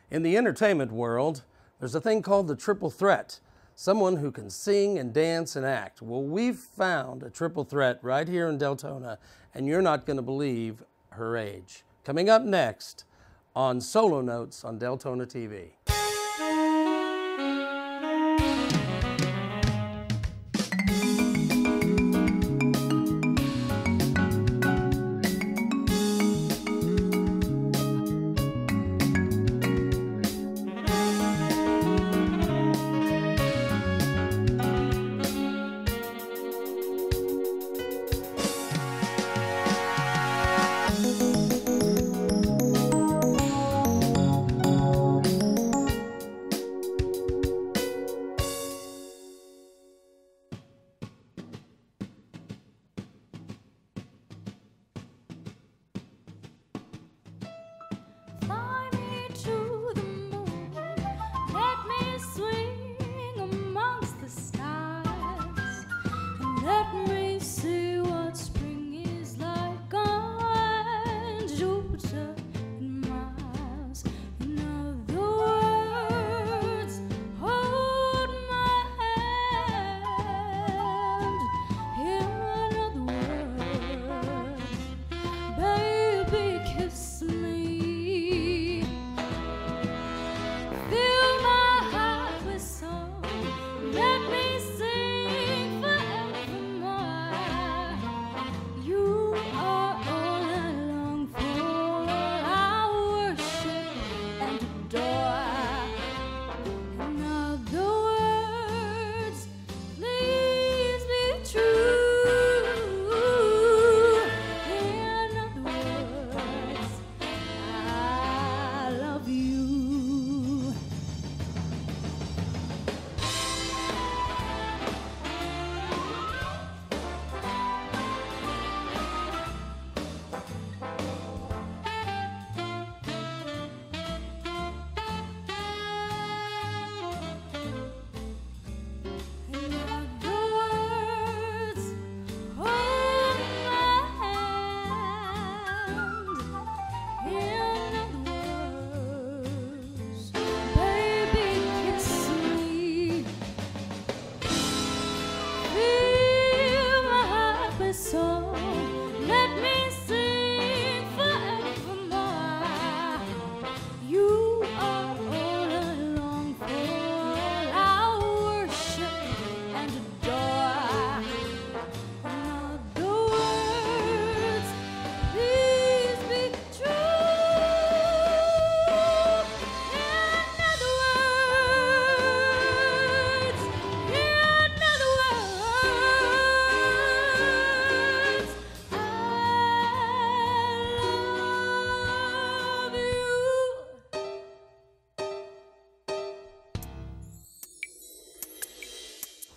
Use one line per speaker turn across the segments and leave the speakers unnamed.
In the entertainment world, there's a thing called the triple threat. Someone who can sing and dance and act. Well, we've found a triple threat right here in Deltona, and you're not going to believe her age. Coming up next on Solo Notes on Deltona TV.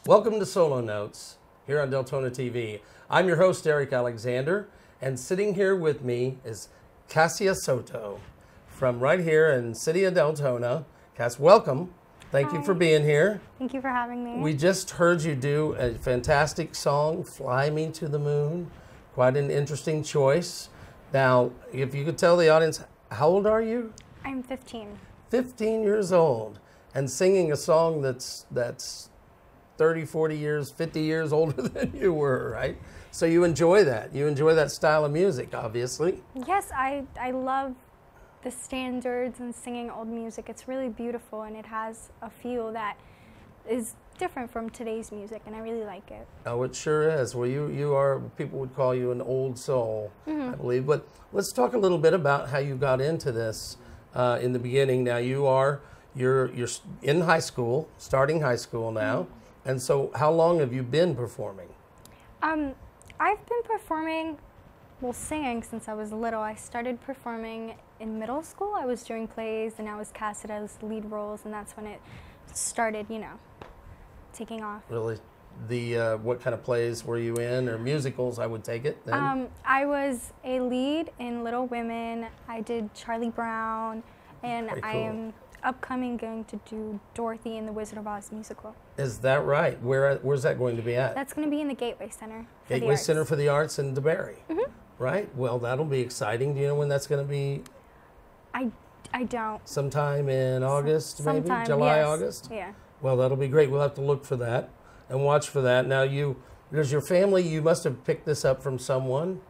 Welcome to Solo Notes here on Deltona TV. I'm your host, Eric Alexander, and sitting here with me is Kasia Soto from right here in city of Deltona. Cass, welcome. Thank you for being here.
Thank you for having me.
We just heard you do a fantastic song, Fly Me to the Moon. Quite an interesting choice. Now, if you could tell the audience, how old are you?
I'm 15.
15 years old, and singing a song that's 30, 40 years, 50 years older than you were, right? So you enjoy that. You enjoy that style of music, obviously.
Yes, I love the standards and singing old music. It's really beautiful, and it has a feel that is different from today's music, and I really like it.
Oh, it sure is. Well, you are, people would call you an old soul, I believe. But let's talk a little bit about how you got into this in the beginning. Now, you're in high school, starting high school now. And so how long have you been performing?
I've been performing, well, singing since I was little. I started performing in middle school. I was doing plays, and I was casted as lead roles, and that's when it started, you know, taking off.
Really? What kind of plays were you in, or musicals, I would take it then?
I was a lead in Little Women. I did Charlie Brown, and
Very cool.
I am upcoming going to do Dorothy in the Wizard of Oz musical.
Is that right? Where's that going to be at?
That's going to be in the Gateway Center for the
Gateway
Arts.
Center for the Arts in DeBerry. Right? Well, that'll be exciting. Do you know when that's going to be?
I I don't.
Sometime in August, maybe?
Sometime,
July,
yes.
August?
Yeah.
Well, that'll be great. We'll have to look for that and watch for that. Now, does your family, you must have picked this up from someone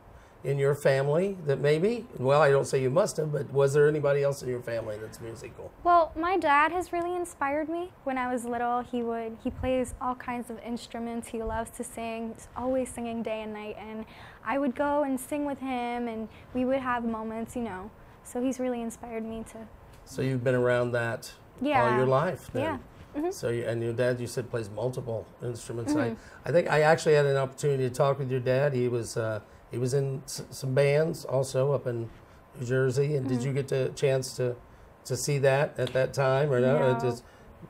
in your family that maybe, well, I don't say you must have, but was there anybody else in your family that's musical?
Well, my dad has really inspired me. When I was little, he plays all kinds of instruments. He loves to sing. He's always singing day and night, and I would go and sing with him, and we would have moments, you know. So he's really inspired me to.
So you've been around that
Yeah.
all your life then?
Yeah. Mm-hmm.
So and your dad, you said, plays multiple instruments. Mm-hmm. I think I actually had an opportunity to talk with your dad. He was in some bands also up in New Jersey. And did you get the chance to see that at that time or no?
No.
It is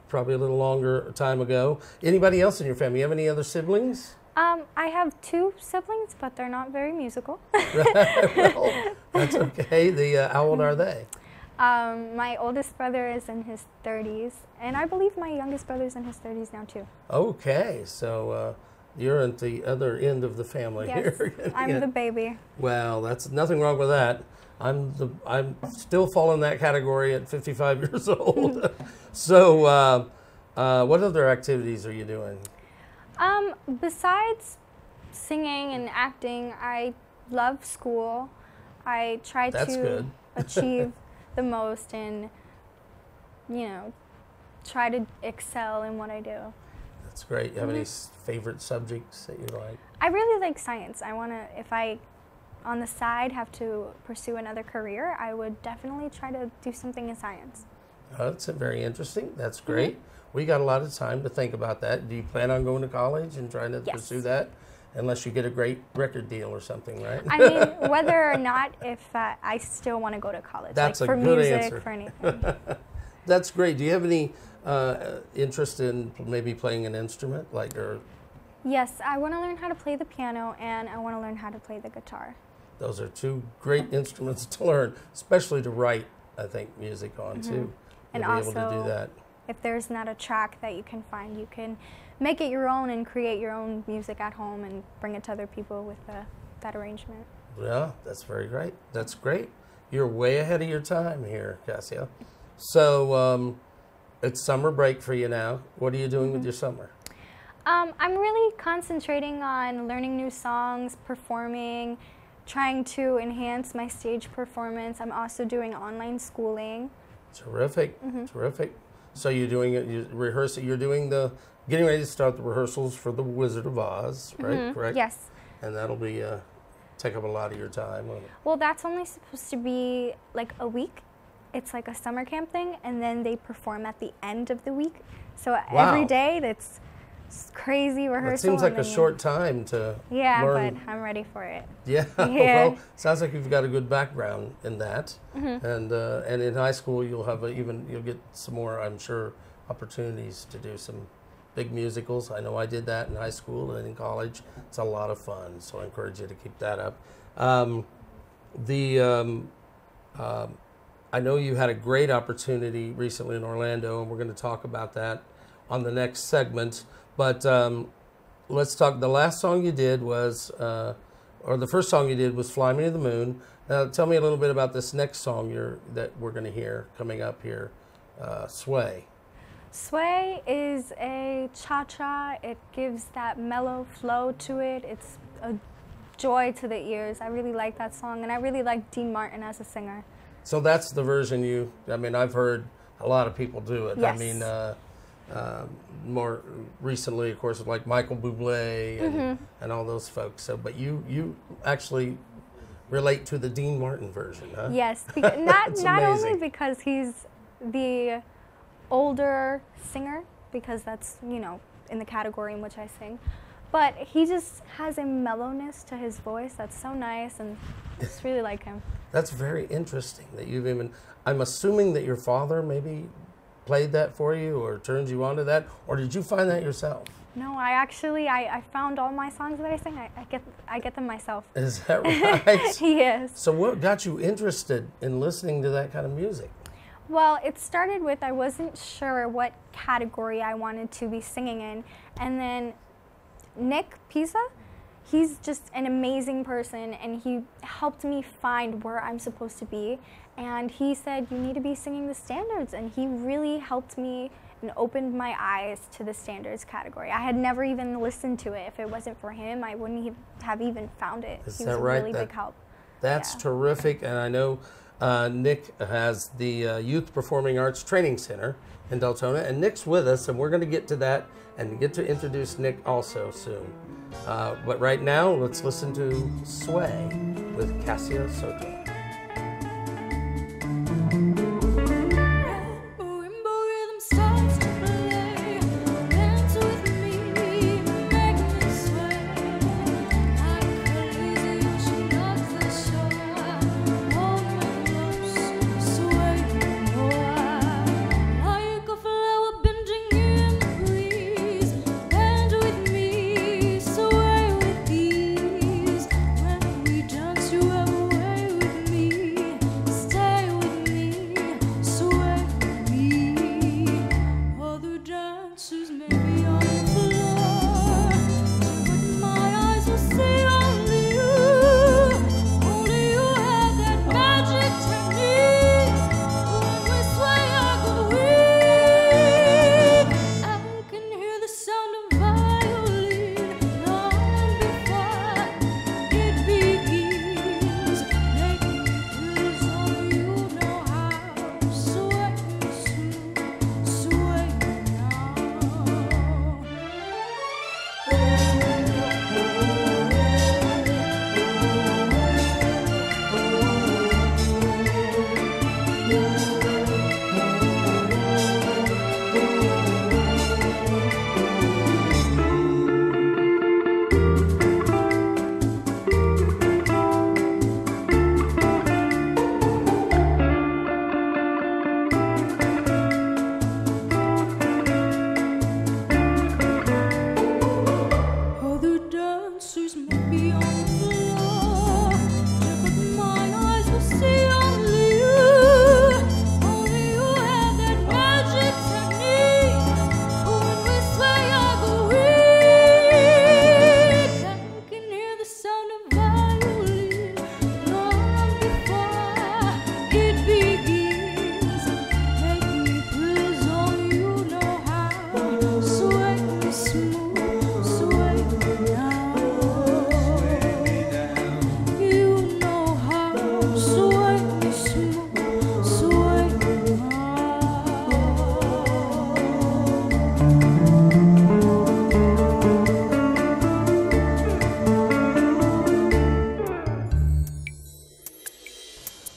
probably a little longer time ago. Anybody else in your family? You have any other siblings?
I have 2 siblings, but they're not very musical.
Well, that's okay. How old are they?
My oldest brother is in his 30s, and I believe my youngest brother's in his 30s now too.
Okay, so you're at the other end of the family
Yes,
here.
I'm the baby.
Well, that's nothing wrong with that. I'm still fall in that category at 55 years old. So, what other activities are you doing?
Besides singing and acting, I love school. I try
That's
to
good.
achieve the most and, you know, try to excel in what I do.
That's great. You have any favorite subjects that you like?
I really like science. I want to, if I, on the side, have to pursue another career, I would definitely try to do something in science.
Oh, that's very interesting. That's great. We got a lot of time to think about that. Do you plan on going to college and trying to pursue that? Unless you get a great record deal or something, right?
I mean, whether or not, if I still want to go to college.
That's
like
a
for
good
music,
answer.
for anything.
That's great. Do you have any interest in maybe playing an instrument,
Yes, I want to learn how to play the piano, and I want to learn how to play the guitar.
Those are 2 great instruments to learn, especially to write, I think, music on too.
And
You'll be
also,
able to do that.
If there's not a track that you can find, you can make it your own and create your own music at home and bring it to other people with that arrangement.
Yeah, that's very great. That's great. You're way ahead of your time here, Kasia. So it's summer break for you now. What are you doing with your summer?
I'm really concentrating on learning new songs, performing, trying to enhance my stage performance. I'm also doing online schooling.
Terrific, terrific. So you're doing it, you're rehearsing, getting ready to start the rehearsals for The Wizard of Oz, right? Correct?
Yes.
And that'll be take up a lot of your time.
Well, that's only supposed to be like a week. It's like a summer camp thing, and then they perform at the end of the week. So every day, that's crazy rehearsal.
It seems like a short time to learn.
But I'm ready for it.
Yeah. Well, sounds like you've got a good background in that, and in high school you'll have you'll get some more, I'm sure, opportunities to do some big musicals. I know I did that in high school and in college. It's a lot of fun, so I encourage you to keep that up. I know you had a great opportunity recently in Orlando, and we're going to talk about that on the next segment. But let's talk. The last song you did was, or the first song you did was "Fly Me to the Moon." Tell me a little bit about this next song that we're going to hear coming up here, "Sway."
Sway is a cha-cha. It gives that mellow flow to it. It's a joy to the ears. I really like that song, and I really like Dean Martin as a singer.
So that's the version I've heard a lot of people do it.
Yes.
I mean, more recently, of course, like Michael Bublé and all those folks. So, but you actually relate to the Dean Martin version, huh?
Yes, not only because he's the older singer, because that's, in the category in which I sing, but he just has a mellowness to his voice that's so nice, and I just really like him.
That's very interesting that I'm assuming that your father maybe played that for you or turned you on to that, or did you find that yourself?
No, I found all my songs that I sing. I get them myself.
Is that right?
Yes.
So what got you interested in listening to that kind of music?
Well, it started with I wasn't sure what category I wanted to be singing in, and then Nick Pisa, he's just an amazing person, and he helped me find where I'm supposed to be. And he said, you need to be singing the standards, and he really helped me and opened my eyes to the standards category. I had never even listened to it. If it wasn't for him, I wouldn't have even found it.
Is
he
that
was a
right?
really big help.
That's
Yeah.
terrific, and I know Nick has the Youth Performing Arts Training Center in Deltona, and Nick's with us, and we're going to get to that and get to introduce Nick also soon. But right now, let's listen to Sway with Kasia Soto.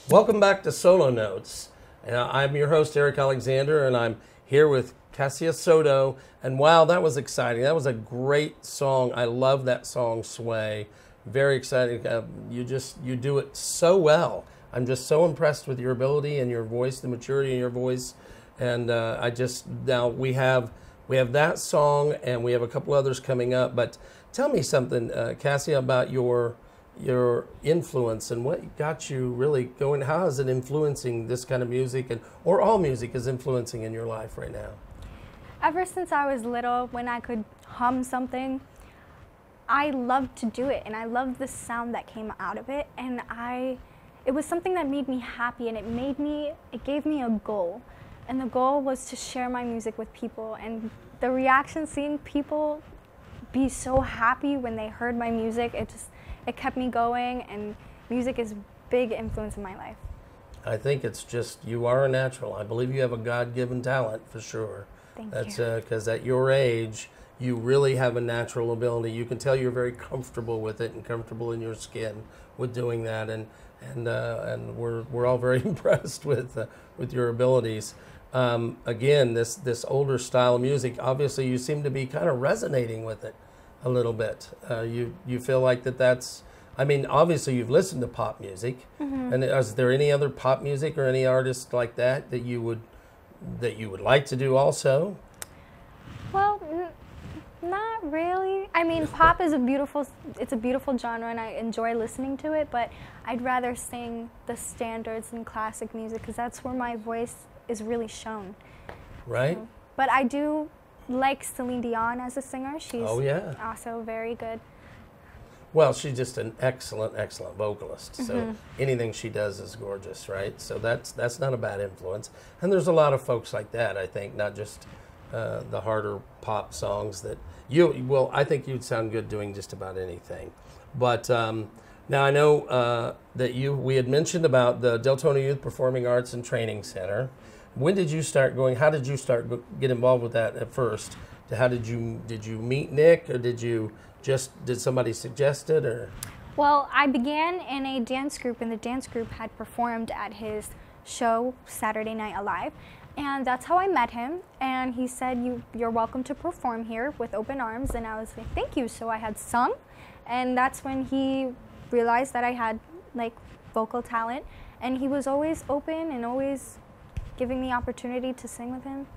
Welcome back to Solo Notes. I'm your host, Eric Alexander, and I'm here with Kasia Soto. And wow, that was exciting. That was a great song. I love that song, Sway. Very exciting. You do it so well. I'm just so impressed with your ability and your voice, the maturity in your voice. And now we have that song, and we have a couple others coming up. But tell me something, Kasia, about your influence and what got you really going. How is it influencing this kind of music, or all music is influencing in your life right now?
Ever since I was little, when I could hum something, I loved to do it, and I loved the sound that came out of it, and it was something that made me happy, and it gave me a goal, and the goal was to share my music with people. And the reaction, seeing people be so happy when they heard my music, it kept me going, and music is a big influence in my life.
I think it's just, you are a natural. I believe you have a God-given talent for sure.
Thank you.
Because at your age, you really have a natural ability. You can tell you're very comfortable with it and comfortable in your skin with doing that, and we're all very impressed with your abilities. Again, this older style of music, obviously you seem to be kind of resonating with it a little bit. You feel like that's, I mean, obviously you've listened to pop music, and is there any other pop music or any artist like that you would like to do also?
Well, not really. I mean, pop is a beautiful genre, and I enjoy listening to it, but I'd rather sing the standards and classic music, because that's where my voice is really shown.
Right.
But I do like Celine Dion as a singer. She's
oh, yeah.
also very good.
Well, she's just an excellent, excellent vocalist. So anything she does is gorgeous, right? So that's not a bad influence. And there's a lot of folks like that, I think, not just the harder pop songs that well, I think you'd sound good doing just about anything. But now I know that we had mentioned about the Deltona Youth Performing Arts and Training Center. When did you start going? How did you get involved with that at first? How did you meet Nick, or did somebody suggest it, or?
Well, I began in a dance group, and the dance group had performed at his show Saturday Night Alive, and that's how I met him. And he said, "You're welcome to perform here with open arms," and I was like, "Thank you." So I had sung, and that's when he realized that I had like vocal talent, and he was always open and always giving me opportunity to sing with him.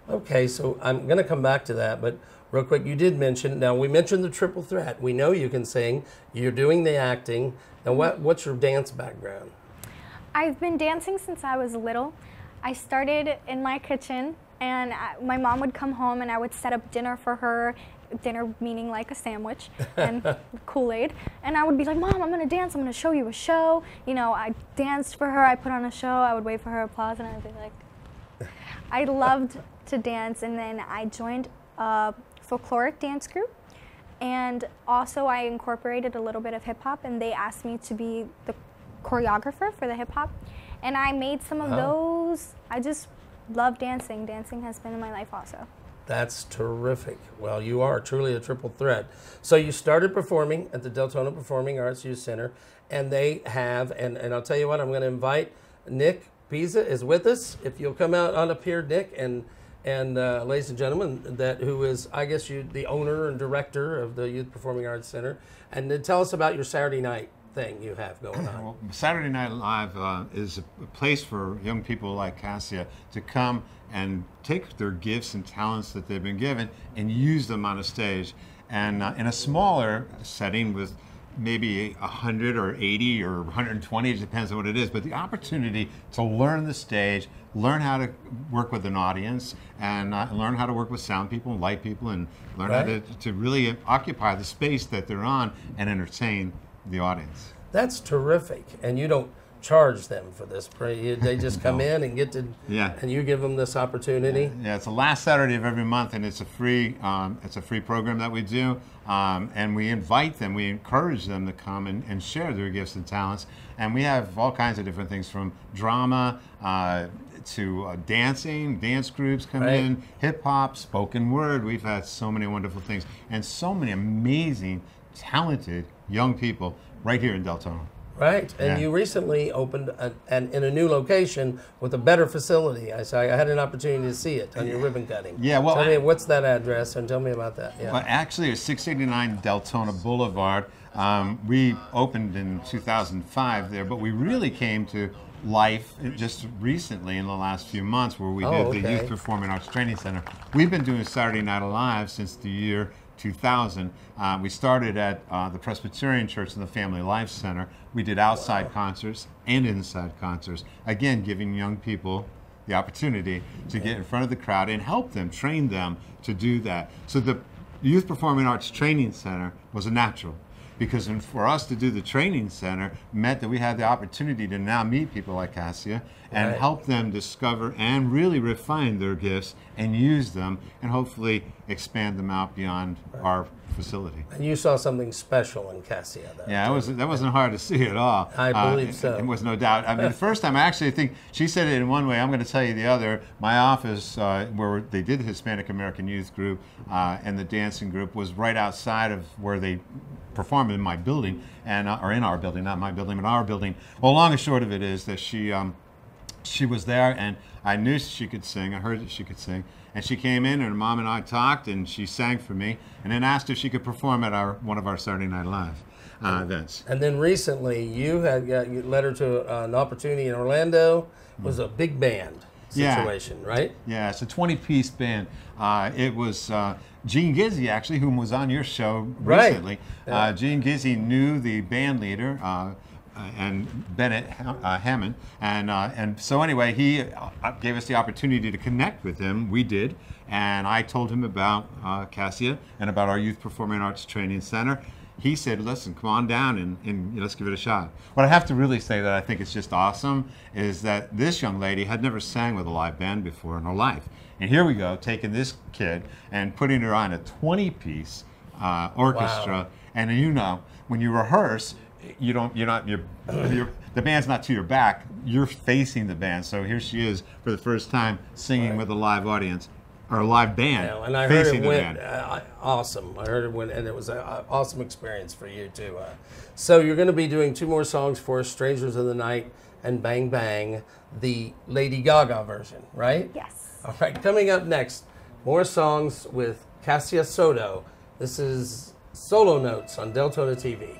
Okay, so I'm going to come back to that, but real quick, you did mention, now we mentioned the triple threat. We know you can sing, you're doing the acting. Now what's your dance background?
I've been dancing since I was little. I started in my kitchen, and my mom would come home and I would set up dinner for her, dinner meaning like a sandwich and Kool-Aid, and I would be like, "Mom, I'm going to dance, I'm going to show you a show." You know, I danced for her, I put on a show, I would wait for her applause, and I'd be like, I loved to dance. And then I joined a folkloric dance group, and also I incorporated a little bit of hip hop, and they asked me to be the choreographer for the hip hop, and I made some of those. I just love dancing. Dancing has been in my life also.
That's terrific. Well, you are truly a triple threat. So you started performing at the Deltona Performing Arts Youth Center, and they have, and I'll tell you what, I'm going to invite Nick Pisa is with us. If you'll come out on up here, Nick, and ladies and gentlemen, who is, I guess, the owner and director of the Youth Performing Arts Center, and then tell us about your Saturday night thing you have going on.
Well, Saturday Night Live is a place for young people like Kasia to come and take their gifts and talents that they've been given and use them on a stage. And in a smaller setting with maybe 100 or 80 or 120, it depends on what it is, but the opportunity to learn the stage, learn how to work with an audience, and learn how to work with sound people and light people, and learn how to really occupy the space that they're on and entertain the audience.
That's terrific. And you don't charge them for this. They just come in and get to, and you give them this opportunity.
Yeah, it's the last Saturday of every month, and it's a free program that we do, and we invite them, we encourage them to come and share their gifts and talents. And we have all kinds of different things, from drama to dancing, dance groups come in, hip hop, spoken word. We've had so many wonderful things, and so many amazing, talented young people right here in Deltona.
Right, and you recently opened in a new location with a better facility. I had an opportunity to see it on your ribbon cutting.
Yeah, well,
tell me, what's that address, and tell me about that. Yeah.
Well, actually, it's 689 Deltona Boulevard. We opened in 2005 there, but we really came to life just recently in the last few months, where we did the Youth Performing Arts Training Center. We've been doing Saturday Night Alive since the year 2000. We started at the Presbyterian Church and the Family Life Center. We did outside concerts and inside concerts, again giving young people the opportunity to get in front of the crowd and help them, train them to do that. So the Youth Performing Arts Training Center was a natural, because for us to do the training center meant that we had the opportunity to now meet people like Kasia and help them discover and really refine their gifts and use them, and hopefully expand them out beyond our facility.
And you saw something special in Kasia, though.
Yeah, that wasn't hard to see at all.
I believe so.
It was no doubt. I mean, the first time, I actually think she said it in one way, I'm going to tell you the other. My office, where they did the Hispanic American Youth Group and the dancing group, was right outside of where they perform in my building, and or in our building, not my building, but our building. Well, long and short of it is that she was there, and I knew she could sing. I heard that she could sing, and she came in, and her mom and I talked, and she sang for me, and then asked if she could perform at one of our Saturday Night Live events.
And then recently, you led her to an opportunity in Orlando. It was a big band situation, right?
Yeah, it's a 20-piece band. It was Gene Gizzy, actually, whom was on your show recently. Gene Gizzy knew the band leader, and Bennett Hammond, and so anyway, he gave us the opportunity to connect with him. We did, and I told him about Kasia and about our Youth Performing Arts Training Center. he said, listen, come on down and let's give it a shot. What I have to really say that I think is just awesome is that this young lady had never sang with a live band before in her life. And here we go, taking this kid and putting her on a 20-piece orchestra.
Wow.
And you know, when you rehearse, the band's not to your back, you're facing the band. So here she is for the first time singing with a live audience, or a live band,
and I heard
facing
it went
the band.
awesome. I heard it went, and it was an awesome experience for you too. So you're going to be doing 2 more songs for us, Strangers in the Night and Bang Bang, the Lady Gaga version, right?
Yes.
All right, coming up next, more songs with Kasia Soto. This is Solo Notes on Deltona TV.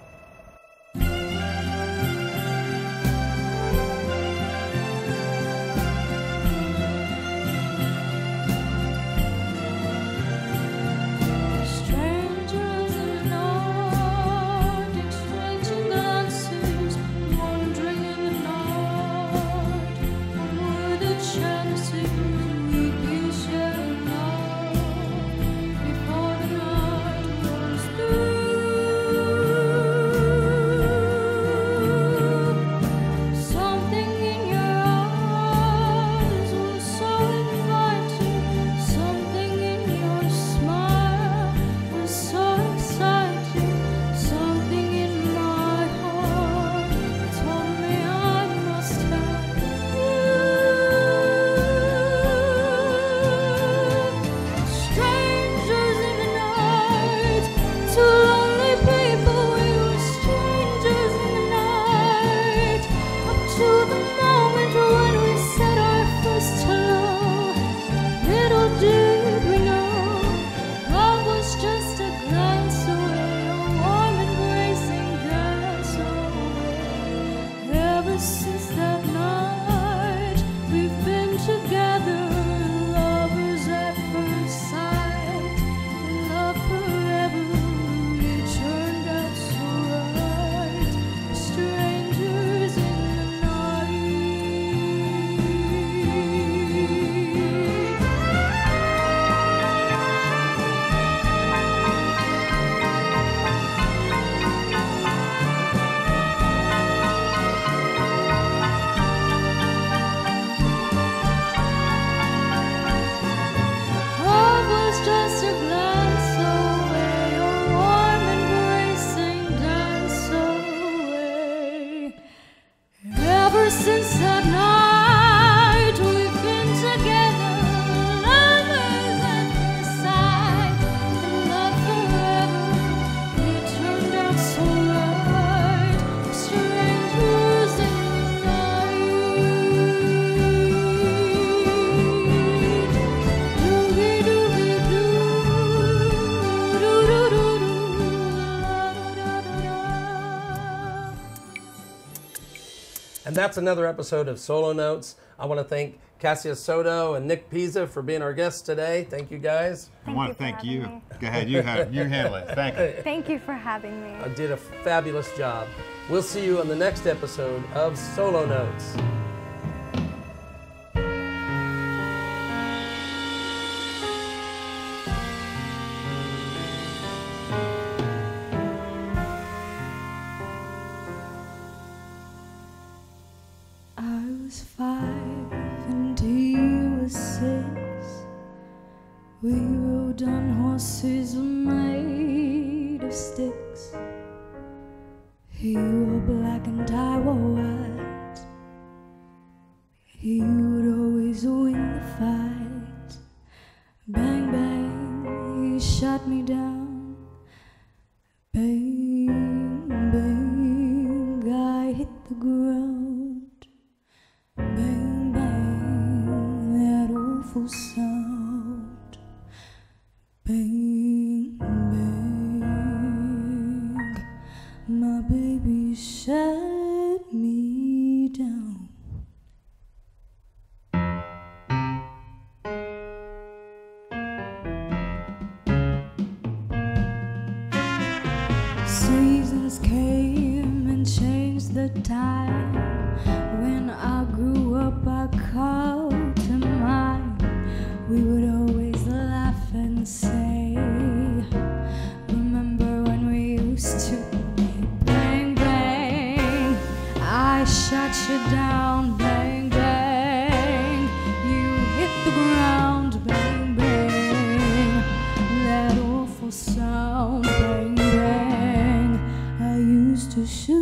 And that's another episode of Solo Notes. I want to thank Kasia Soto and Nick Pisa for being our guests today. Thank you, guys.
I want to thank you. Go ahead, you handle it. Thank you.
Thank you for having me.
I did a fabulous job. We'll see you on the next episode of Solo Notes.
I was 5 and he was 6. We rode on horses made of sticks. He wore black and I wore white. He would always win the fight. Bang, bang, he shot me down. Bang, bang, I hit the ground. Bang, bang, that awful sound. Bang, bang, my baby shut me down. Seasons came and changed the time. When I grew up, I called to mind. We would always laugh and say, remember when we used to shot you down, bang, bang. You hit the ground, bang, bang. That awful sound, bang, bang. I used to shoot